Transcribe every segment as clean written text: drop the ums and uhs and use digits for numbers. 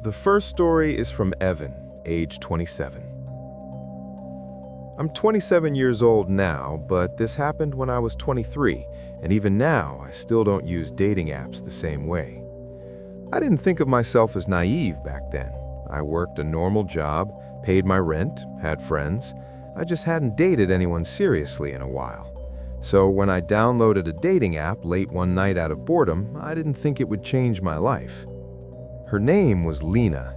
The first story is from Evan, age 27. I'm 27 years old now, but this happened when I was 23, and even now I still don't use dating apps the same way. I didn't think of myself as naive back then. I worked a normal job, paid my rent, had friends. I just hadn't dated anyone seriously in a while. So when I downloaded a dating app late one night out of boredom, I didn't think it would change my life. Her name was Lena.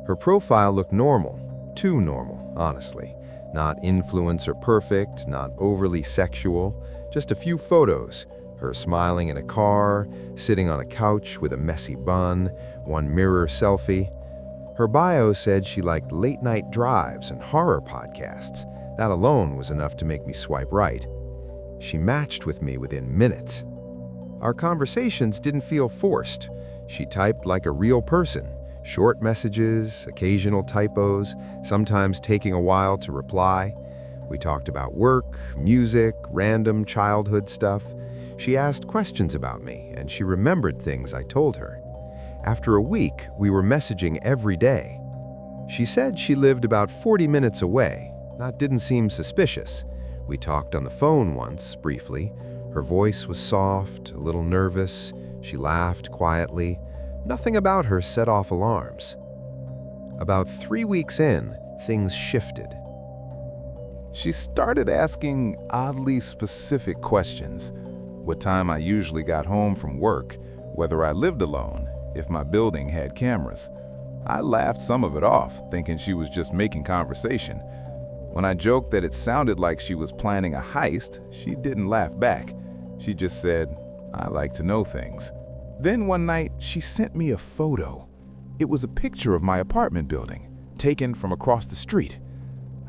Her profile looked normal, too normal, honestly. Not influencer perfect, not overly sexual, just a few photos. Her smiling in a car, sitting on a couch with a messy bun, one mirror selfie. Her bio said she liked late-night drives and horror podcasts. That alone was enough to make me swipe right. She matched with me within minutes. Our conversations didn't feel forced. She typed like a real person. Short messages, occasional typos, sometimes taking a while to reply. We talked about work, music, random childhood stuff. She asked questions about me, and she remembered things I told her. After a week, we were messaging every day. She said she lived about 40 minutes away. That didn't seem suspicious. We talked on the phone once, briefly. Her voice was soft, a little nervous. She laughed quietly. Nothing about her set off alarms. About 3 weeks in, things shifted. She started asking oddly specific questions. What time I usually got home from work, whether I lived alone, if my building had cameras. I laughed some of it off, thinking she was just making conversation. When I joked that it sounded like she was planning a heist, she didn't laugh back. She just said, "I like to know things." Then one night, she sent me a photo. It was a picture of my apartment building, taken from across the street.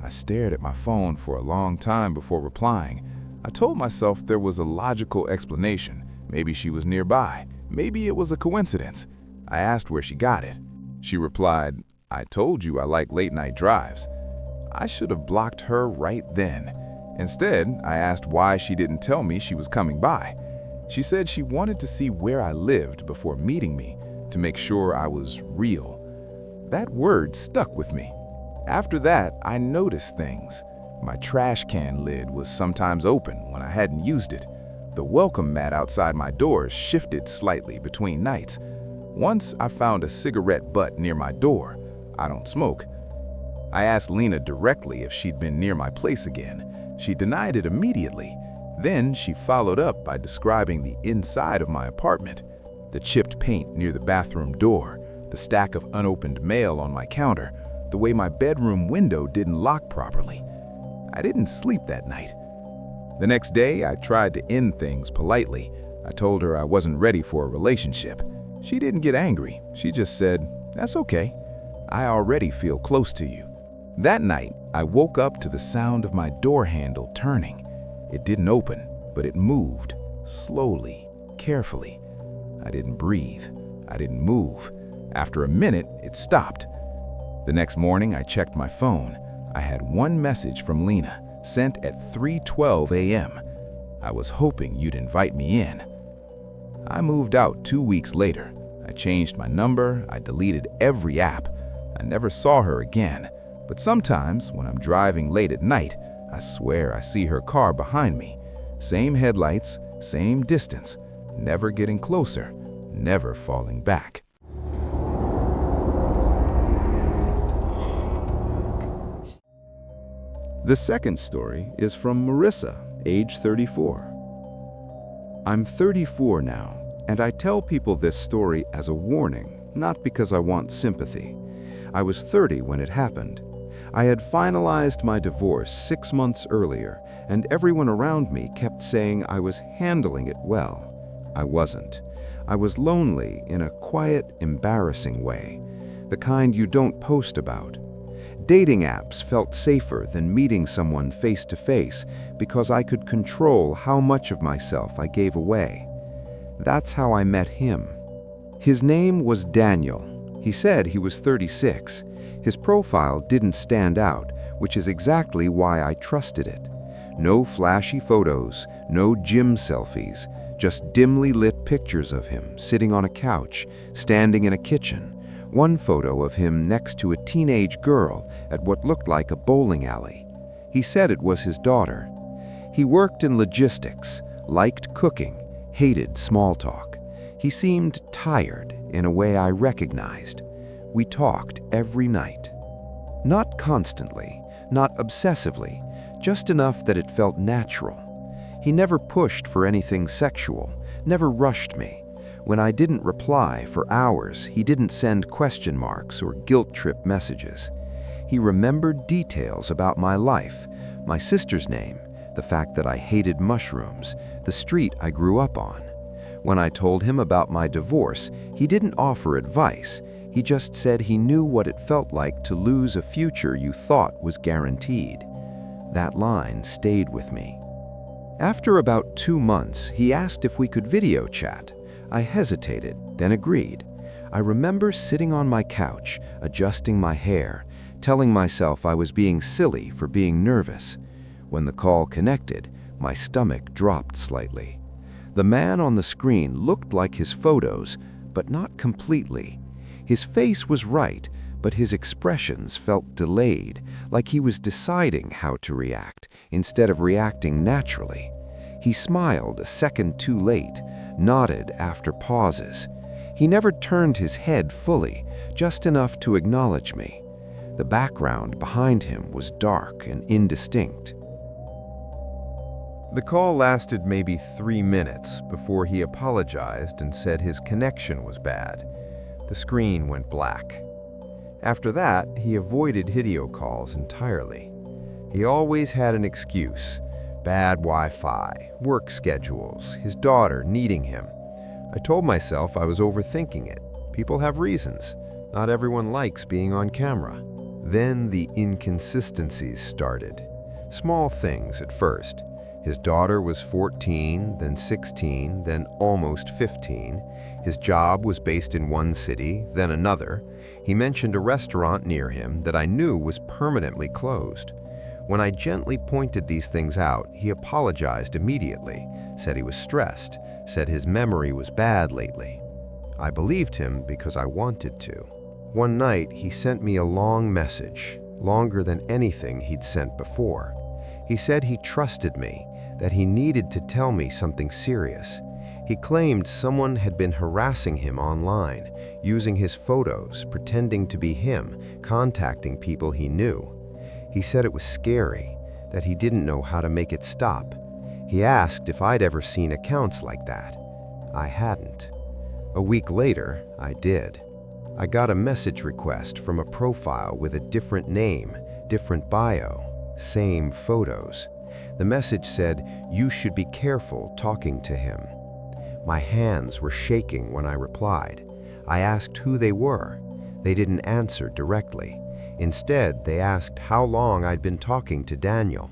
I stared at my phone for a long time before replying. I told myself there was a logical explanation. Maybe she was nearby. Maybe it was a coincidence. I asked where she got it. She replied, "I told you I like late-night drives." I should have blocked her right then. Instead, I asked why she didn't tell me she was coming by. She said she wanted to see where I lived before meeting me, to make sure I was real. That word stuck with me. After that, I noticed things. My trash can lid was sometimes open when I hadn't used it. The welcome mat outside my door shifted slightly between nights. Once I found a cigarette butt near my door. I don't smoke. I asked Lena directly if she'd been near my place again. She denied it immediately. Then she followed up by describing the inside of my apartment. The chipped paint near the bathroom door, the stack of unopened mail on my counter, the way my bedroom window didn't lock properly. I didn't sleep that night. The next day, I tried to end things politely. I told her I wasn't ready for a relationship. She didn't get angry. She just said, "That's okay. I already feel close to you." That night, I woke up to the sound of my door handle turning. It didn't open, but it moved, slowly, carefully. I didn't breathe. I didn't move. After a minute, it stopped. The next morning, I checked my phone. I had one message from Lena, sent at 3:12 a.m. "I was hoping you'd invite me in." I moved out 2 weeks later. I changed my number. I deleted every app. I never saw her again. But sometimes, when I'm driving late at night, I swear I see her car behind me. Same headlights, same distance, never getting closer, never falling back. The second story is from Marissa, age 34. I'm 34 now, and I tell people this story as a warning, not because I want sympathy. I was 30 when it happened. I had finalized my divorce 6 months earlier, and everyone around me kept saying I was handling it well. I wasn't. I was lonely in a quiet, embarrassing way, the kind you don't post about. Dating apps felt safer than meeting someone face to face because I could control how much of myself I gave away. That's how I met him. His name was Daniel. He said he was 36. His profile didn't stand out, which is exactly why I trusted it. No flashy photos, no gym selfies, just dimly lit pictures of him sitting on a couch, standing in a kitchen, One photo of him next to a teenage girl at what looked like a bowling alley. He said it was his daughter. He worked in logistics, liked cooking, hated small talk. He seemed tired in a way I recognized. We talked every night. Not constantly, not obsessively, just enough that it felt natural. He never pushed for anything sexual, never rushed me. When I didn't reply for hours, he didn't send question marks or guilt trip messages. He remembered details about my life, my sister's name, the fact that I hated mushrooms, the street I grew up on. When I told him about my divorce, he didn't offer advice. He just said he knew what it felt like to lose a future you thought was guaranteed. That line stayed with me. After about 2 months, he asked if we could video chat. I hesitated, then agreed. I remember sitting on my couch, adjusting my hair, telling myself I was being silly for being nervous. When the call connected, my stomach dropped slightly. The man on the screen looked like his photos, but not completely. His face was right, but his expressions felt delayed, like he was deciding how to react instead of reacting naturally. He smiled a second too late, nodded after pauses. He never turned his head fully, just enough to acknowledge me. The background behind him was dark and indistinct. The call lasted maybe 3 minutes before he apologized and said his connection was bad. The screen went black. After that, he avoided video calls entirely. He always had an excuse: bad Wi-Fi, work schedules, his daughter needing him. I told myself I was overthinking it. People have reasons. Not everyone likes being on camera. Then the inconsistencies started. Small things at first. His daughter was 14, then 16, then almost 15. His job was based in one city, then another. He mentioned a restaurant near him that I knew was permanently closed. When I gently pointed these things out, he apologized immediately, said he was stressed, said his memory was bad lately. I believed him because I wanted to. One night, he sent me a long message, longer than anything he'd sent before. He said he trusted me, that he needed to tell me something serious. He claimed someone had been harassing him online, using his photos, pretending to be him, contacting people he knew. He said it was scary, that he didn't know how to make it stop. He asked if I'd ever seen accounts like that. I hadn't. A week later, I did. I got a message request from a profile with a different name, different bio, same photos. The message said, "You should be careful talking to him." My hands were shaking when I replied. I asked who they were. They didn't answer directly. Instead, they asked how long I'd been talking to Daniel.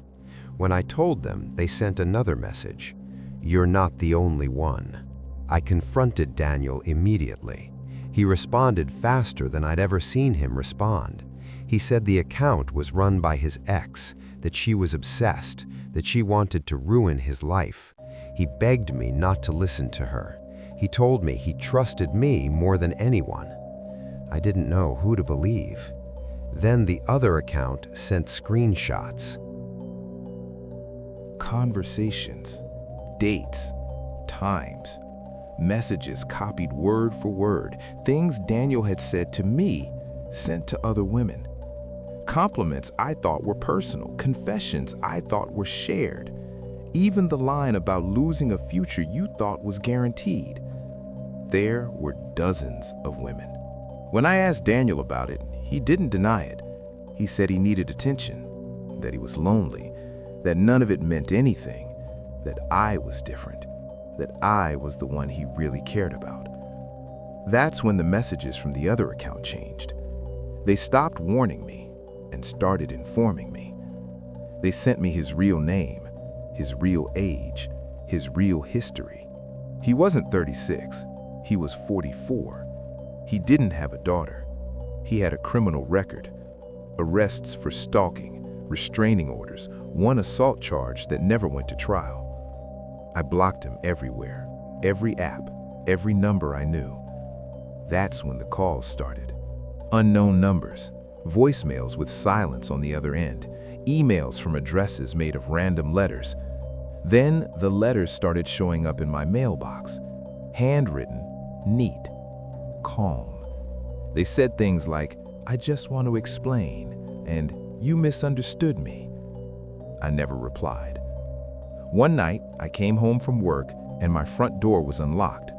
When I told them, they sent another message. "You're not the only one." I confronted Daniel immediately. He responded faster than I'd ever seen him respond. He said the account was run by his ex, that she was obsessed, that she wanted to ruin his life. He begged me not to listen to her. He told me he trusted me more than anyone. I didn't know who to believe. Then the other account sent screenshots. Conversations, dates, times, messages copied word for word, things Daniel had said to me, sent to other women. Compliments I thought were personal, confessions I thought were shared. Even the line about losing a future you thought was guaranteed. There were dozens of women. When I asked Daniel about it, he didn't deny it. He said he needed attention, that he was lonely, that none of it meant anything, that I was different, that I was the one he really cared about. That's when the messages from the other account changed. They stopped warning me and started informing me. They sent me his real name, his real age, his real history. He wasn't 36, he was 44. He didn't have a daughter. He had a criminal record, arrests for stalking, restraining orders, one assault charge that never went to trial. I blocked him everywhere, every app, every number I knew. That's when the calls started. Unknown numbers, voicemails with silence on the other end, emails from addresses made of random letters. Then the letters started showing up in my mailbox. Handwritten, neat, calm. They said things like, "I just want to explain," and "You misunderstood me." I never replied. One night, I came home from work and my front door was unlocked.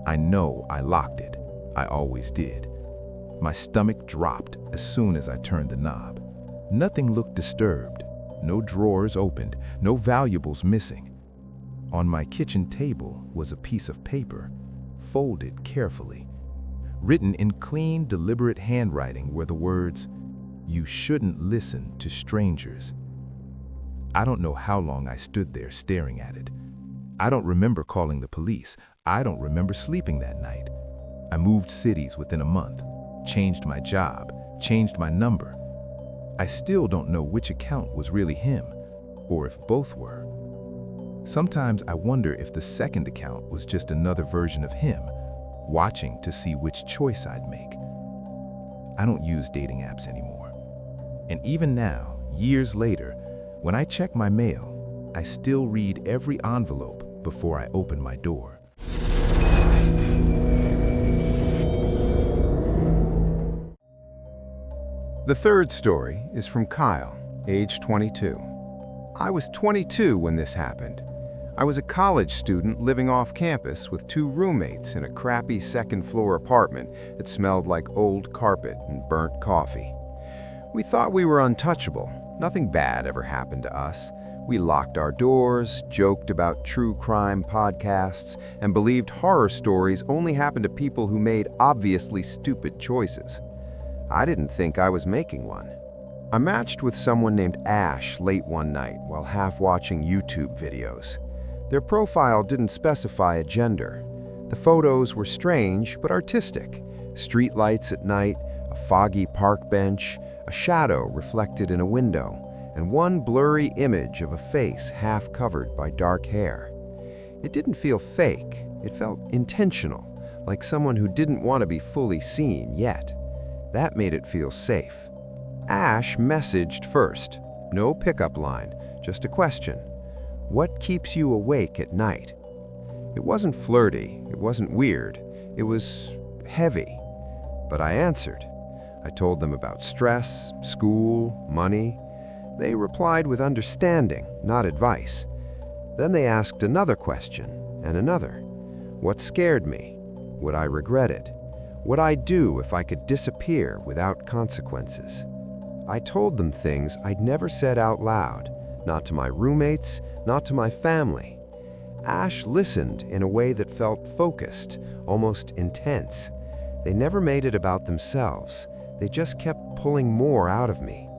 I know I locked it. I always did. My stomach dropped as soon as I turned the knob. Nothing looked disturbed. No drawers opened, no valuables missing. On my kitchen table was a piece of paper, folded carefully. Written in clean, deliberate handwriting were the words, "You shouldn't listen to strangers." I don't know how long I stood there staring at it. I don't remember calling the police. I don't remember sleeping that night. I moved cities within a month, changed my job, changed my number. I still don't know which account was really him, or if both were. Sometimes I wonder if the second account was just another version of him, watching to see which choice I'd make. I don't use dating apps anymore. And even now, years later, when I check my mail, I still read every envelope before I open my door. The third story is from Kyle, age 22. I was 22 when this happened. I was a college student living off campus with 2 roommates in a crappy second-floor apartment that smelled like old carpet and burnt coffee. We thought we were untouchable. Nothing bad ever happened to us. We locked our doors, joked about true crime podcasts, and believed horror stories only happened to people who made obviously stupid choices. I didn't think I was making one. I matched with someone named Ash late one night while half watching YouTube videos. Their profile didn't specify a gender. The photos were strange but artistic. Street lights at night, a foggy park bench, a shadow reflected in a window, and one blurry image of a face half covered by dark hair. It didn't feel fake. It felt intentional, like someone who didn't want to be fully seen yet. That made it feel safe. Ash messaged first. No pickup line, just a question. What keeps you awake at night? It wasn't flirty, it wasn't weird, it was heavy. But I answered. I told them about stress, school, money. They replied with understanding, not advice. Then they asked another question, and another. What scared me? Would I regret it? Would I do if I could disappear without consequences? I told them things I'd never said out loud, not to my roommates, not to my family. Ash listened in a way that felt focused, almost intense. They never made it about themselves. They just kept pulling more out of me.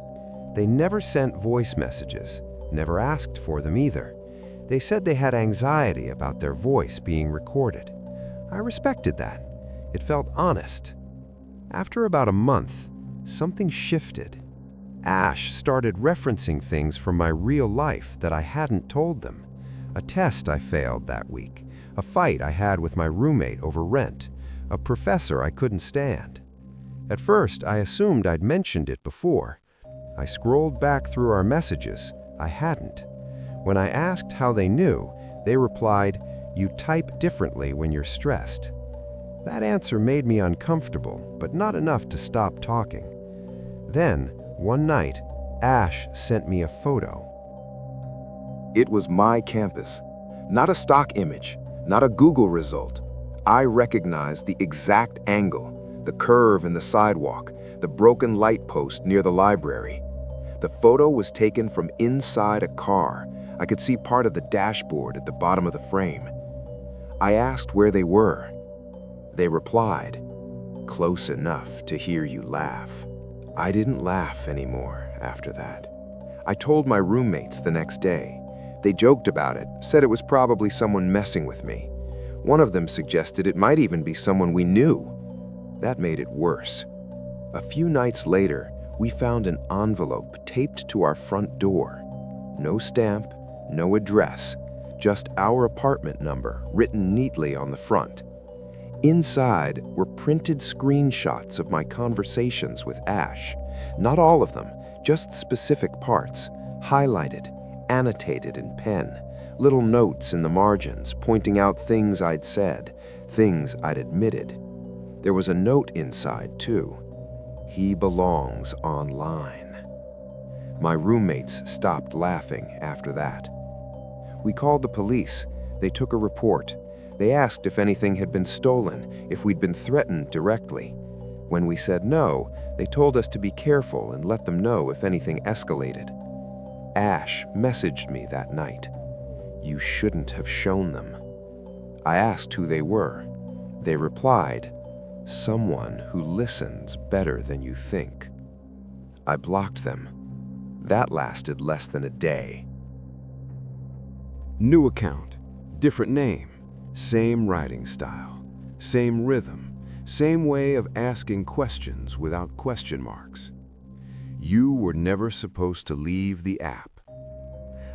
They never sent voice messages, never asked for them either. They said they had anxiety about their voice being recorded. I respected that. It felt honest. After about a month, something shifted. Ash started referencing things from my real life that I hadn't told them. A test I failed that week, a fight I had with my roommate over rent, a professor I couldn't stand. At first, I assumed I'd mentioned it before. I scrolled back through our messages. I hadn't. When I asked how they knew, they replied, "You type differently when you're stressed." That answer made me uncomfortable, but not enough to stop talking. Then, one night, Ash sent me a photo. It was my campus. Not a stock image, not a Google result. I recognized the exact angle, the curve in the sidewalk, the broken light post near the library. The photo was taken from inside a car. I could see part of the dashboard at the bottom of the frame. I asked where they were. They replied, "Close enough to hear you laugh." I didn't laugh anymore after that. I told my roommates the next day. They joked about it, said it was probably someone messing with me. One of them suggested it might even be someone we knew. That made it worse. A few nights later, we found an envelope taped to our front door. No stamp, no address, just our apartment number written neatly on the front. Inside were printed screenshots of my conversations with Ash. Not all of them, just specific parts, highlighted, annotated in pen, little notes in the margins pointing out things I'd said, things I'd admitted. There was a note inside, too. He belongs online. My roommates stopped laughing after that. We called the police. They took a report. They asked if anything had been stolen, if we'd been threatened directly. When we said no, they told us to be careful and let them know if anything escalated. Ash messaged me that night. You shouldn't have shown them. I asked who they were. They replied, someone who listens better than you think. I blocked them. That lasted less than a day. New account, different name, same writing style, same rhythm, same way of asking questions without question marks. You were never supposed to leave the app.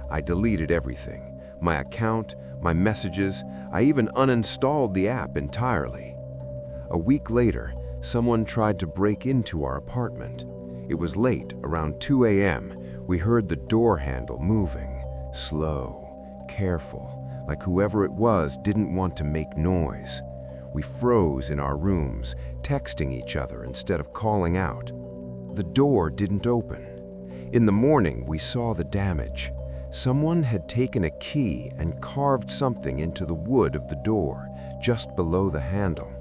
I deleted everything, my account, my messages. I even uninstalled the app entirely. A week later, someone tried to break into our apartment. It was late, around 2 a.m. We heard the door handle moving, slow, careful, like whoever it was didn't want to make noise. We froze in our rooms, texting each other instead of calling out. The door didn't open. In the morning, we saw the damage. Someone had taken a key and carved something into the wood of the door, just below the handle.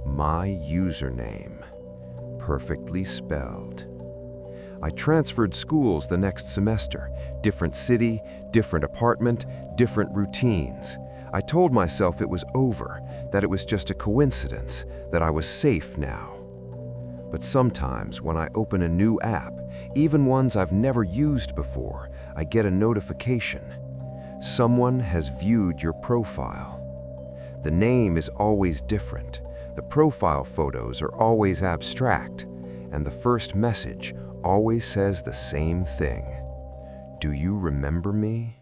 My username, perfectly spelled. I transferred schools the next semester, different city, different apartment, different routines. I told myself it was over, that it was just a coincidence, that I was safe now. But sometimes when I open a new app, even ones I've never used before, I get a notification. Someone has viewed your profile. The name is always different. The profile photos are always abstract, and the first message always says the same thing. Do you remember me?